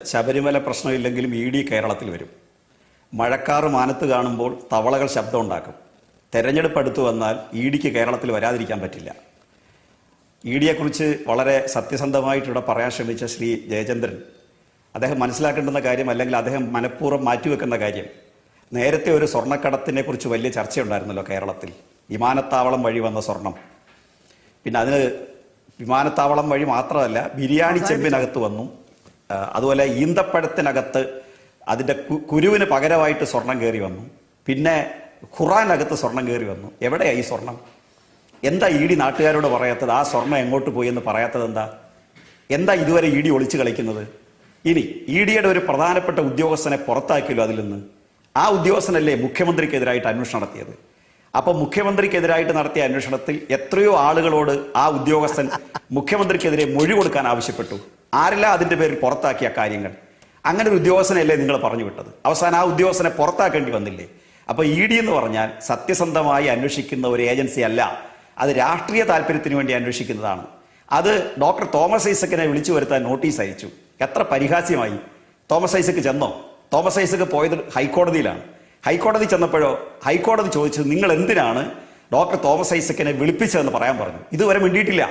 Sabarimala പ്രശ്നമില്ലെങ്കിലും E D കേരളത്തിൽ വരും. മഴക്കാറ് മാനത്ത് കാണുമ്പോൾ തവളകൾ ശബ്ദം ഉണ്ടാക്കും. തെരഞ്ഞെടുപ്പ് അടുത്ത് വന്നാൽ ഇ ഡിക്ക് കേരളത്തിൽ വരാതിരിക്കാൻ പറ്റില്ല. ഇ ഡിയെക്കുറിച്ച് വളരെ സത്യസന്ധമായിട്ട് ഇവിടെ പറയാൻ ശ്രമിച്ച ശ്രീ ജയചന്ദ്രൻ, അദ്ദേഹം മനസ്സിലാക്കേണ്ടുന്ന കാര്യം, അല്ലെങ്കിൽ അദ്ദേഹം മനഃപൂർവ്വം മാറ്റിവെക്കുന്ന കാര്യം, നേരത്തെ ഒരു സ്വർണ്ണക്കടത്തിനെ കുറിച്ച് വലിയ ചർച്ചയുണ്ടായിരുന്നല്ലോ കേരളത്തിൽ. വിമാനത്താവളം വഴി വന്ന സ്വർണം, പിന്നെ അതിന് വിമാനത്താവളം വഴി മാത്രമല്ല ബിരിയാണി ചെമ്പിനകത്ത് വന്നു, അതുപോലെ ഈന്തപ്പഴത്തിനകത്ത് അതിൻ്റെ കുരുവിന് പകരമായിട്ട് സ്വർണം കയറി വന്നു, പിന്നെ ഖുറാനകത്ത് സ്വർണം കയറി വന്നു. എവിടെയാണ് ഈ സ്വർണം? എന്താ ഇ ഡി നാട്ടുകാരോട് പറയാത്തത്? ആ സ്വർണം എങ്ങോട്ട് പോയി എന്ന് പറയാത്തത് എന്താ ഇതുവരെ ഇ ഡി ഒളിച്ചു കളിക്കുന്നത്? ഇനി ഇ ഡിയുടെ ഒരു പ്രധാനപ്പെട്ട ഉദ്യോഗസ്ഥനെ പുറത്താക്കിയല്ലോ അതിൽ നിന്ന്. ആ ഉദ്യോഗസ്ഥനല്ലേ മുഖ്യമന്ത്രിക്കെതിരായിട്ട് അന്വേഷണം നടത്തിയത്? അപ്പോൾ മുഖ്യമന്ത്രിക്കെതിരായിട്ട് നടത്തിയ അന്വേഷണത്തിൽ എത്രയോ ആളുകളോട് ആ ഉദ്യോഗസ്ഥൻ മുഖ്യമന്ത്രിക്കെതിരെ മൊഴി കൊടുക്കാൻ ആവശ്യപ്പെട്ടു. ആരെല്ലാം അതിൻ്റെ പേരിൽ പുറത്താക്കിയ കാര്യങ്ങൾ? അങ്ങനെ ഒരു ഉദ്യോഗസ്ഥനല്ലേ നിങ്ങൾ പറഞ്ഞു വിട്ടത്? അവസാനം ആ ഉദ്യോഗസ്ഥനെ പുറത്താക്കേണ്ടി വന്നില്ലേ? അപ്പോൾ ഇ ഡി എന്ന് പറഞ്ഞാൽ സത്യസന്ധമായി അന്വേഷിക്കുന്ന ഒരു ഏജൻസി അല്ല, അത് രാഷ്ട്രീയ താല്പര്യത്തിന് വേണ്ടി അന്വേഷിക്കുന്നതാണ്. അത് ഡോക്ടർ തോമസ് ഐസക്കിനെ വിളിച്ചു വരുത്താൻ നോട്ടീസ് അയച്ചു. എത്ര പരിഹാസ്യമായി! തോമസ് ഐസക്ക് ചെന്നോ? തോമസ് ഐസക്ക് പോയത് ഹൈക്കോടതിയിലാണ്. ഹൈക്കോടതി ചെന്നപ്പോഴോ ഹൈക്കോടതി ചോദിച്ചത് നിങ്ങൾ എന്തിനാണ് ഡോക്ടർ തോമസ് ഐസക്കിനെ വിളിപ്പിച്ചതെന്ന് പറയാൻ പറഞ്ഞു. ഇതുവരെ മിണ്ടിയിട്ടില്ല.